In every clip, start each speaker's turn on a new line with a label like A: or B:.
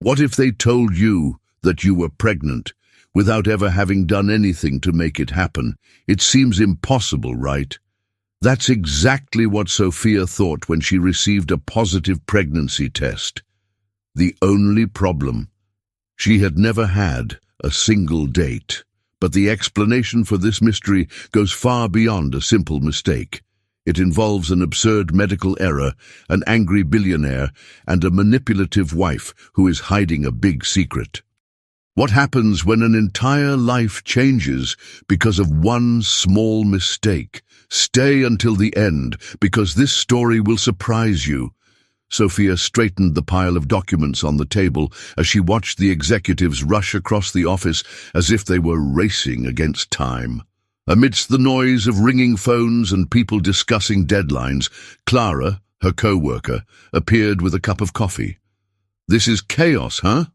A: What if they told you that you were pregnant without ever having done anything to make it happen? It seems impossible, right? That's exactly what Sophia thought when she received a positive pregnancy test. The only problem: she had never had a single date. But the explanation for this mystery goes far beyond a simple mistake. It involves an absurd medical error, an angry billionaire, and a manipulative wife who is hiding a big secret. What happens when an entire life changes because of one small mistake? Stay until the end, because this story will surprise you. Sophia straightened the pile of documents on the table as she watched the executives rush across the office as if they were racing against time. Amidst the noise of ringing phones and people discussing deadlines, Clara, her co-worker, appeared with a cup of coffee. "This is chaos, huh?"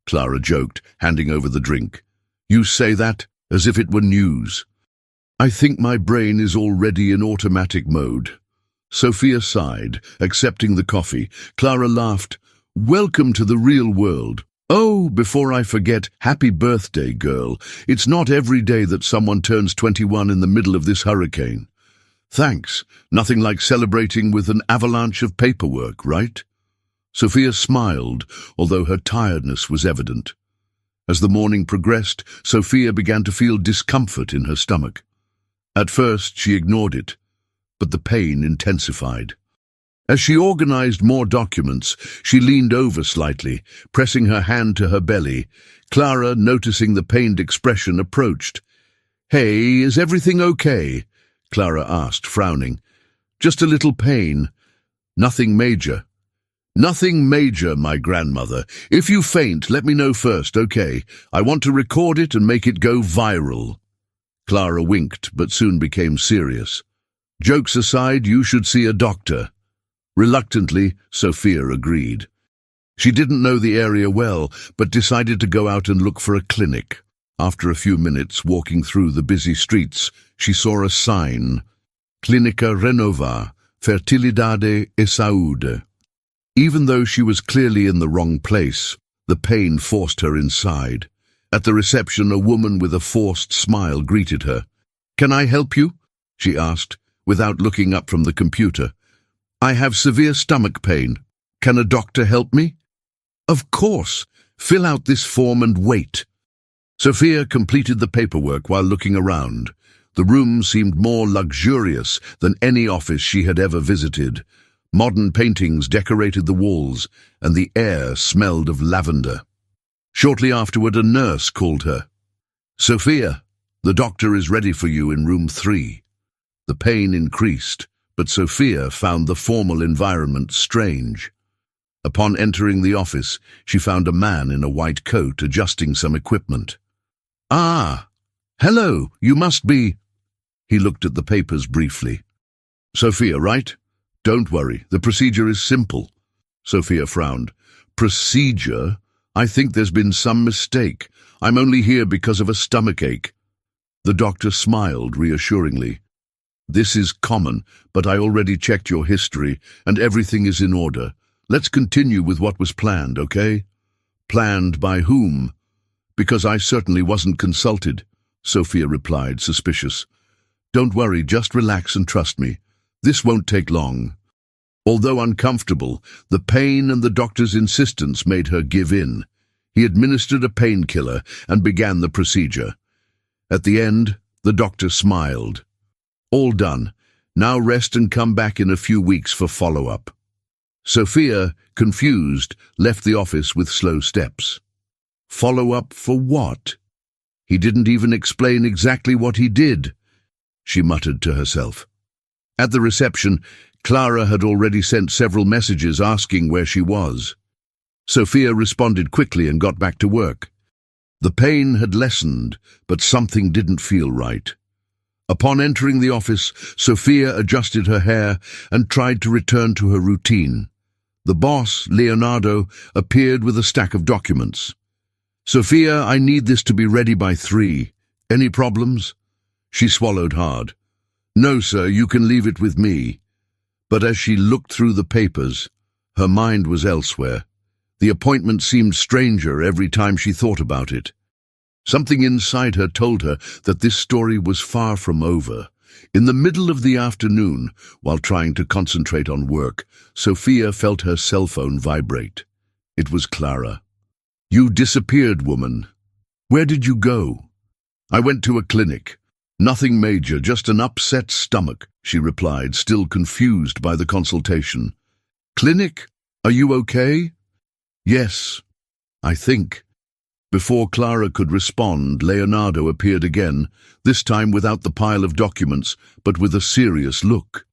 A: Clara joked, handing over the drink. "You say that as if it were news." "I think my brain is already in automatic mode." Sophia sighed, accepting the coffee. Clara laughed. "Welcome to the real world. Oh, before I forget, happy birthday, girl. It's not every day that someone turns 21 in the middle of this hurricane." "Thanks. Nothing like celebrating with an avalanche of paperwork, right?" Sophia smiled, although her tiredness was evident. As the morning progressed, Sophia began to feel discomfort in her stomach. At first, she ignored it, but the pain intensified. As she organized more documents, she leaned over slightly, pressing her hand to her belly. Clara, noticing the pained expression, approached. "Hey, is everything okay?" Clara asked, frowning. "Just a little pain. Nothing major." "Nothing major, my grandmother. If you faint, let me know first, okay? I want to record it and make it go viral." Clara winked, but soon became serious. "Jokes aside, you should see a doctor." Reluctantly, Sophia agreed. She didn't know the area well, but decided to go out and look for a clinic. After a few minutes walking through the busy streets, she saw a sign: Clínica Renova, Fertilidade e Saúde. Even though she was clearly in the wrong place, the pain forced her inside. At the reception, a woman with a forced smile greeted her. "Can I help you?" she asked, without looking up from the computer. "I have severe stomach pain. Can a doctor help me?" "Of course. Fill out this form and wait." Sophia completed the paperwork while looking around. The room seemed more luxurious than any office she had ever visited. Modern paintings decorated the walls, and the air smelled of lavender. Shortly afterward, a nurse called her. "Sophia, the doctor is ready for you in room 3. The pain increased, but Sophia found the formal environment strange. Upon entering the office, she found a man in a white coat adjusting some equipment. "Ah, hello, you must be—" He looked at the papers briefly. "Sophia, right? Don't worry, the procedure is simple." Sophia frowned. "Procedure? I think there's been some mistake. I'm only here because of a stomachache." The doctor smiled reassuringly. "This is common, but I already checked your history, and everything is in order. Let's continue with what was planned, okay?" "Planned by whom?" "Because I certainly wasn't consulted," Sophia replied, suspicious. "Don't worry, just relax and trust me. This won't take long." Although uncomfortable, the pain and the doctor's insistence made her give in. He administered a painkiller and began the procedure. At the end, the doctor smiled. "All done. Now rest and come back in a few weeks for follow-up." Sophia, confused, left the office with slow steps. Follow-up for what? He didn't even explain exactly what he did, she muttered to herself. At the reception, Clara had already sent several messages asking where she was. Sophia responded quickly and got back to work. The pain had lessened, but something didn't feel right. Upon entering the office, Sophia adjusted her hair and tried to return to her routine. The boss, Leonardo, appeared with a stack of documents. "Sophia, I need this to be ready by 3. Any problems?" She swallowed hard. "No, sir, you can leave it with me." But as she looked through the papers, her mind was elsewhere. The appointment seemed stranger every time she thought about it. Something inside her told her that this story was far from over. In the middle of the afternoon, while trying to concentrate on work, Sophia felt her cell phone vibrate. It was Clara. "You disappeared, woman. Where did you go?" "I went to a clinic. Nothing major, just an upset stomach," she replied, still confused by the consultation. "Clinic? Are you okay?" "Yes, I think." Before Clara could respond, Leonardo appeared again, this time without the pile of documents, but with a serious look.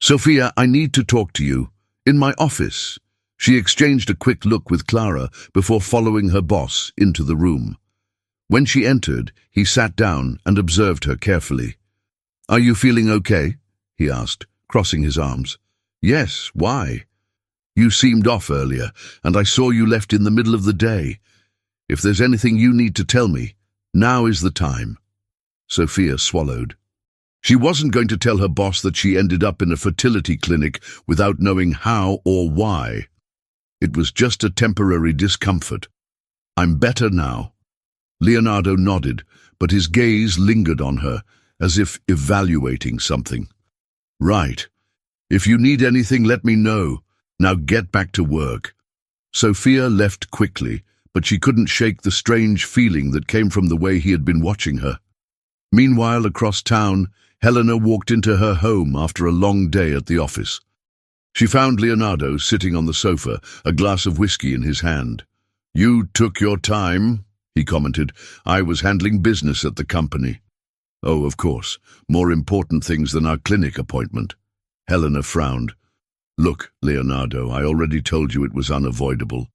A: "Sophia, I need to talk to you. In my office." She exchanged a quick look with Clara before following her boss into the room. When she entered, he sat down and observed her carefully. "Are you feeling okay?" he asked, crossing his arms. "Yes, why?" "You seemed off earlier, and I saw you left in the middle of the day. If there's anything you need to tell me, now is the time." Sophia swallowed. She wasn't going to tell her boss that she ended up in a fertility clinic without knowing how or why. It was just a temporary discomfort. "I'm better now." Leonardo nodded, but his gaze lingered on her, as if evaluating something. "Right. If you need anything, let me know. Now get back to work." Sophia left quickly, but she couldn't shake the strange feeling that came from the way he had been watching her. Meanwhile, across town, Helena walked into her home after a long day at the office. She found Leonardo sitting on the sofa, a glass of whiskey in his hand. "You took your time," he commented. "I was handling business at the company." "Oh, of course, more important things than our clinic appointment." Helena frowned. "Look, Leonardo, I already told you it was unavoidable."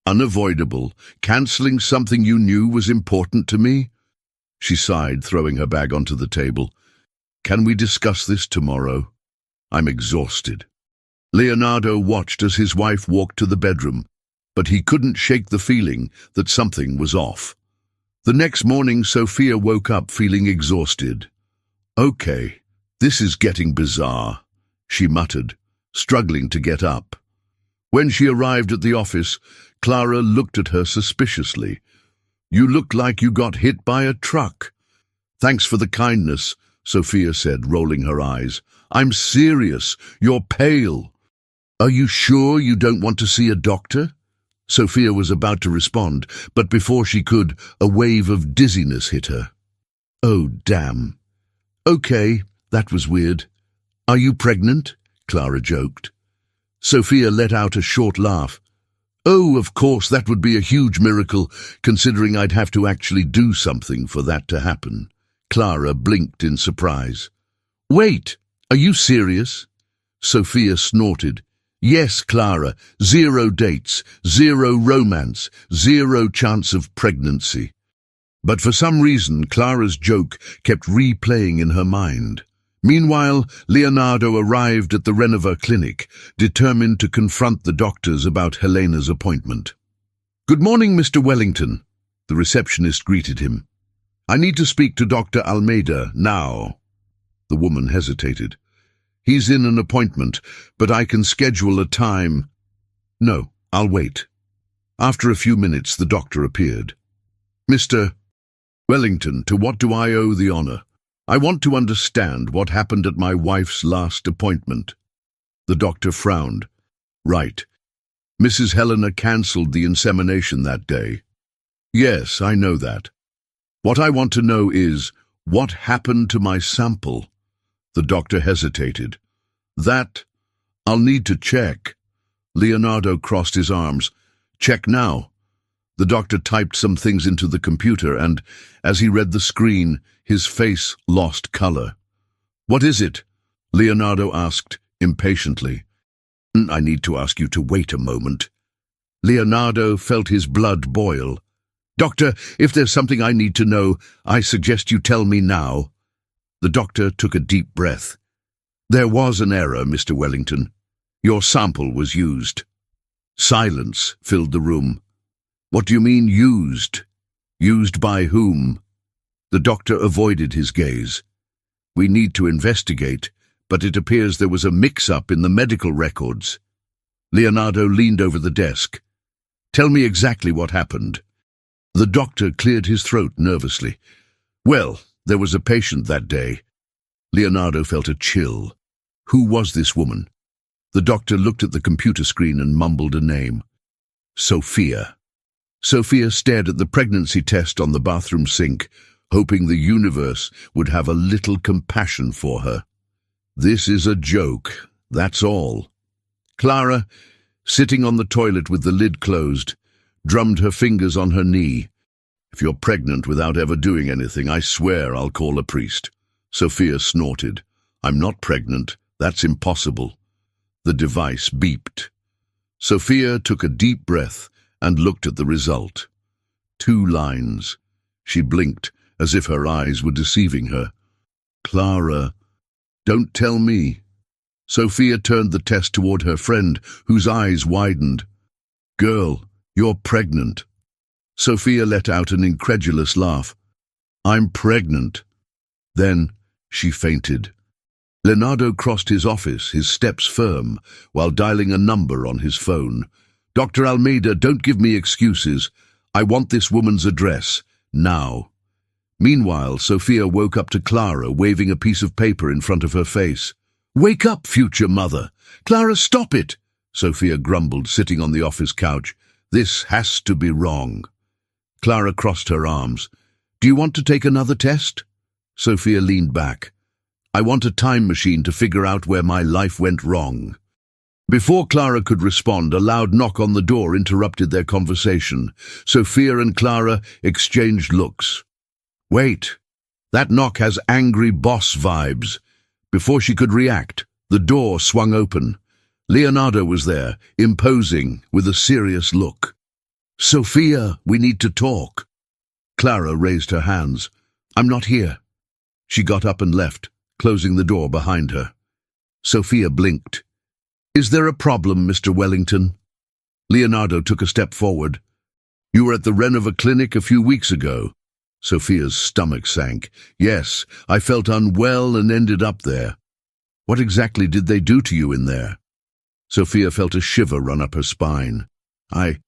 A: "Unavoidable? Cancelling something you knew was important to me?" She sighed, throwing her bag onto the table. "Can we discuss this tomorrow? I'm exhausted." Leonardo watched as his wife walked to the bedroom, but he couldn't shake the feeling that something was off. The next morning, Sophia woke up feeling exhausted. "Okay, this is getting bizarre," she muttered, struggling to get up. When she arrived at the office, Clara looked at her suspiciously. "You look like you got hit by a truck." "Thanks for the kindness," Sophia said, rolling her eyes. "I'm serious. You're pale." "Are you sure you don't want to see a doctor?" Sophia was about to respond, but before she could, a wave of dizziness hit her. "Oh, damn. Okay, that was weird. Are you pregnant?" Clara joked. Sophia let out a short laugh. "Oh, of course, that would be a huge miracle, considering I'd have to actually do something for that to happen." Clara blinked in surprise. "Wait, are you serious?" Sophia snorted. "Yes, Clara, 0 dates, 0 romance, 0 chance of pregnancy." But for some reason, Clara's joke kept replaying in her mind. Meanwhile, Leonardo arrived at the Renova clinic, determined to confront the doctors about Helena's appointment. "Good morning, Mr. Wellington," the receptionist greeted him. "I need to speak to Dr. Almeida now." The woman hesitated. "He's in an appointment, but I can schedule a time." "No, I'll wait." After a few minutes, the doctor appeared. "Mr. Wellington, to what do I owe the honor? I want to understand what happened at my wife's last appointment." The doctor frowned. "Right. Mrs. Helena cancelled the insemination that day." "Yes, I know that. What I want to know is, what happened to my sample?" The doctor hesitated. "That, I'll need to check." Leonardo crossed his arms. "Check now." The doctor typed some things into the computer and, as he read the screen, his face lost color. "What is it?" Leonardo asked, impatiently. "I need to ask you to wait a moment." Leonardo felt his blood boil. "Doctor, if there's something I need to know, I suggest you tell me now." The doctor took a deep breath. "There was an error, Mr. Wellington. Your sample was used." Silence filled the room. "What do you mean, used? Used by whom?" The doctor avoided his gaze. "We need to investigate, but it appears there was a mix-up in the medical records." Leonardo leaned over the desk. Tell me exactly what happened." The doctor cleared his throat nervously. "Well, there was a patient that day." Leonardo felt a chill. Who was this woman? The doctor looked at the computer screen and mumbled a name. Sophia. Sophia stared at the pregnancy test on the bathroom sink, hoping the universe would have a little compassion for her. This is a joke, that's all. Clara, sitting on the toilet with the lid closed, drummed her fingers on her knee. "If you're pregnant without ever doing anything, I swear I'll call a priest." Sophia snorted. "I'm not pregnant. That's impossible." The device beeped. Sophia took a deep breath and looked at the result. 2 lines. She blinked, as if her eyes were deceiving her. "Clara, don't tell me." Sophia turned the test toward her friend, whose eyes widened. "Girl, you're pregnant." Sophia let out an incredulous laugh. "I'm pregnant." Then she fainted. Leonardo crossed his office, his steps firm, while dialing a number on his phone. "Dr. Almeida, don't give me excuses. I want this woman's address, now." Meanwhile, Sophia woke up to Clara, waving a piece of paper in front of her face. "Wake up, future mother!" "Clara, stop it!" Sophia grumbled, sitting on the office couch. "This has to be wrong." Clara crossed her arms. "Do you want to take another test?" Sophia leaned back. "I want a time machine to figure out where my life went wrong." Before Clara could respond, a loud knock on the door interrupted their conversation. Sophia and Clara exchanged looks. "Wait, that knock has angry boss vibes." Before she could react, the door swung open. Leonardo was there, imposing, with a serious look. "Sophia, we need to talk." Clara raised her hands. "I'm not here." She got up and left, closing the door behind her. Sophia blinked. "Is there a problem, Mr. Wellington?" Leonardo took a step forward. "You were at the Renova clinic a few weeks ago." Sophia's stomach sank. "Yes, I felt unwell and ended up there." "What exactly did they do to you in there?" Sophia felt a shiver run up her spine. I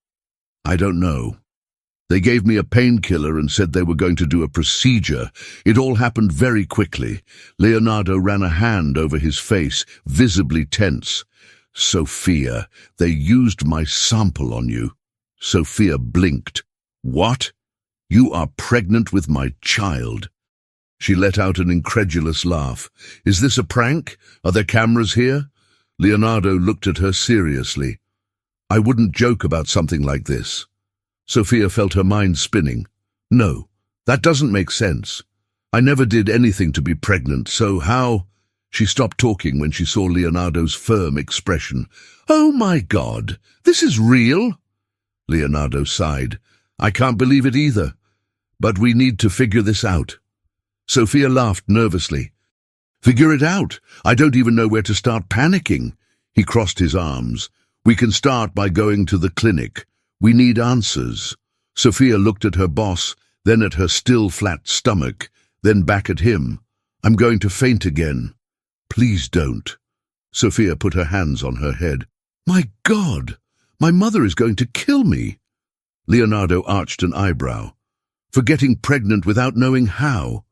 A: don't know. They gave me a painkiller and said they were going to do a procedure. It all happened very quickly." Leonardo ran a hand over his face, visibly tense. "Sophia, they used my sample on you." Sophia blinked. "What? You are pregnant with my child?" She let out an incredulous laugh. "Is this a prank? Are there cameras here?" Leonardo looked at her seriously. "I wouldn't joke about something like this." Sophia felt her mind spinning. "No, that doesn't make sense. I never did anything to be pregnant, so how—" She stopped talking when she saw Leonardo's firm expression. "Oh my God, this is real?" Leonardo sighed. "I can't believe it either. But we need to figure this out." Sophia laughed nervously. "Figure it out? I don't even know where to start panicking." He crossed his arms. "We can start by going to the clinic. We need answers." Sophia looked at her boss, then at her still flat stomach, then back at him. "I'm going to faint again." "Please don't." Sophia put her hands on her head. "My God, my mother is going to kill me." Leonardo arched an eyebrow. "For getting pregnant without knowing how?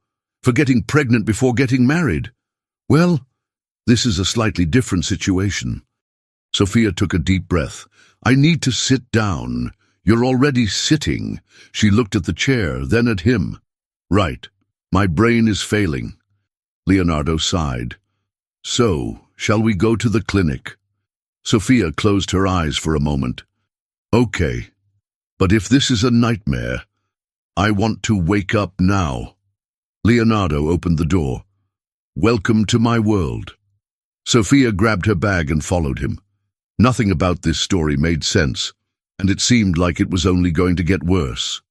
A: For getting pregnant before getting married? Well, this is a slightly different situation." Sophia took a deep breath. "I need to sit down. You're already sitting." She looked at the chair, then at him. "Right. My brain is failing." Leonardo sighed. "So, shall we go to the clinic?" Sophia closed her eyes for a moment. "Okay. But if this is a nightmare, I want to wake up now." Leonardo opened the door. "Welcome to my world." Sophia grabbed her bag and followed him. Nothing about this story made sense, and it seemed like it was only going to get worse.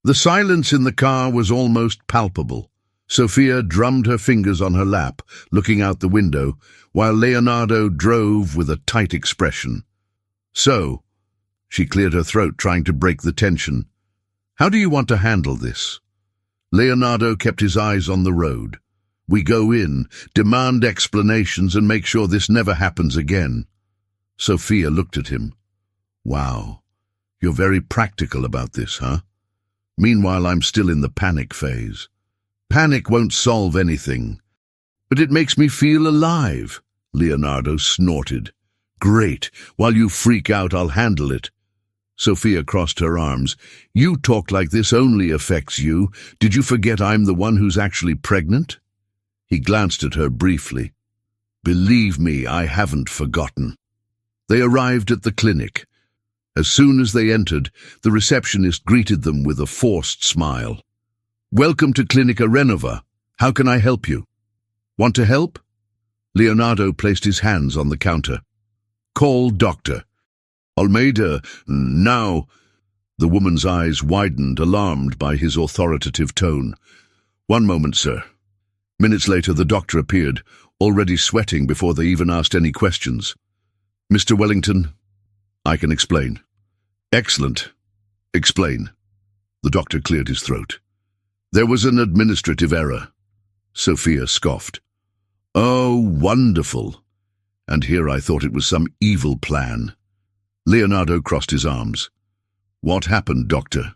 A: The silence in the car was almost palpable. Sophia drummed her fingers on her lap, looking out the window, while Leonardo drove with a tight expression. "So," she cleared her throat, trying to break the tension, "how do you want to handle this?" Leonardo kept his eyes on the road. "We go in, demand explanations, and make sure this never happens again." Sophia looked at him. "Wow, You're very practical about this, huh? Meanwhile, I'm still in the panic phase. Panic won't solve anything. But it makes me feel alive, Leonardo snorted. Great. While you freak out, I'll handle it. Sophia crossed her arms. You talk like this only affects you. Did you forget I'm the one who's actually pregnant? He glanced at her briefly. Believe me, I haven't forgotten. They arrived at the clinic. As soon as they entered, the receptionist greeted them with a forced smile. Welcome to Clinica Renova. How can I help you? Want to help? Leonardo placed his hands on the counter. Call doctor. Almeida, now. The woman's eyes widened, alarmed by his authoritative tone. One moment, sir. Minutes later, the doctor appeared, already sweating before they even asked any questions. Mr. Wellington, I can explain. Excellent. Explain. The doctor cleared his throat. There was an administrative error. Sophia scoffed. Oh, wonderful. And here I thought it was some evil plan. Leonardo crossed his arms. What happened, doctor?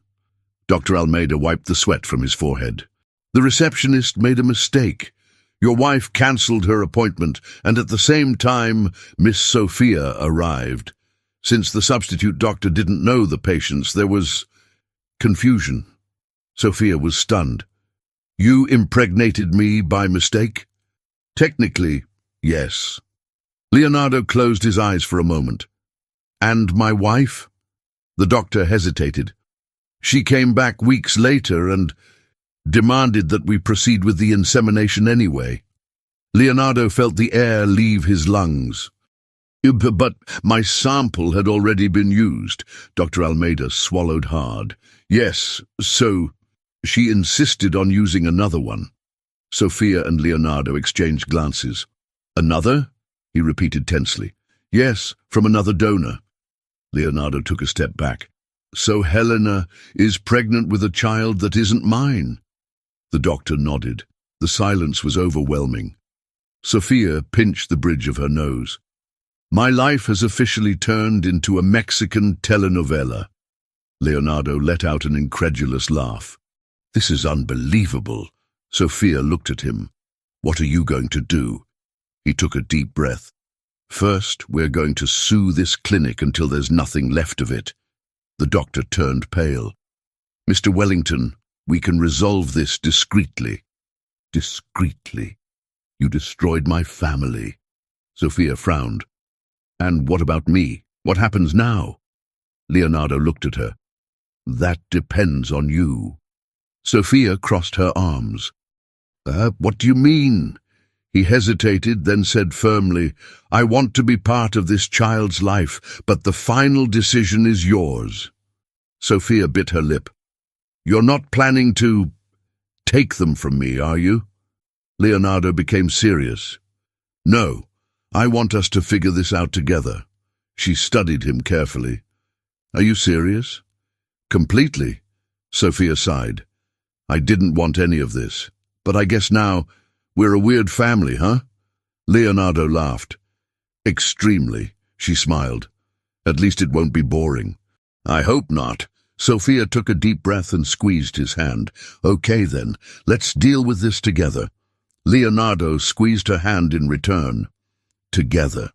A: Dr. Almeida wiped the sweat from his forehead. The receptionist made a mistake. Your wife cancelled her appointment, and at the same time, Miss Sophia arrived. Since the substitute doctor didn't know the patients, there was confusion. Sophia was stunned. You impregnated me by mistake? Technically, yes. Leonardo closed his eyes for a moment. And my wife? The doctor hesitated. She came back weeks later and demanded that we proceed with the insemination anyway. Leonardo felt the air leave his lungs. But my sample had already been used. Dr. Almeida swallowed hard. Yes, so she insisted on using another one. Sophia and Leonardo exchanged glances. Another? He repeated tensely. Yes, from another donor. Leonardo took a step back. So Helena is pregnant with a child that isn't mine? The doctor nodded. The silence was overwhelming. Sophia pinched the bridge of her nose. My life has officially turned into a Mexican telenovela. Leonardo let out an incredulous laugh. This is unbelievable. Sophia looked at him. What are you going to do? He took a deep breath. First, we're going to sue this clinic until there's nothing left of it. The doctor turned pale. Mr. Wellington, we can resolve this discreetly. Discreetly? You destroyed my family. Sophia frowned. And what about me? What happens now? Leonardo looked at her. That depends on you. Sophia crossed her arms. What do you mean? He hesitated, then said firmly, I want to be part of this child's life, but the final decision is yours. Sophia bit her lip. You're not planning to take them from me, are you? Leonardo became serious. No, I want us to figure this out together. She studied him carefully. Are you serious? Completely. Sophia sighed. I didn't want any of this, but I guess now we're a weird family, huh? Leonardo laughed. Extremely, she smiled. At least it won't be boring. I hope not. Sophia took a deep breath and squeezed his hand. Okay then, let's deal with this together. Leonardo squeezed her hand in return. Together.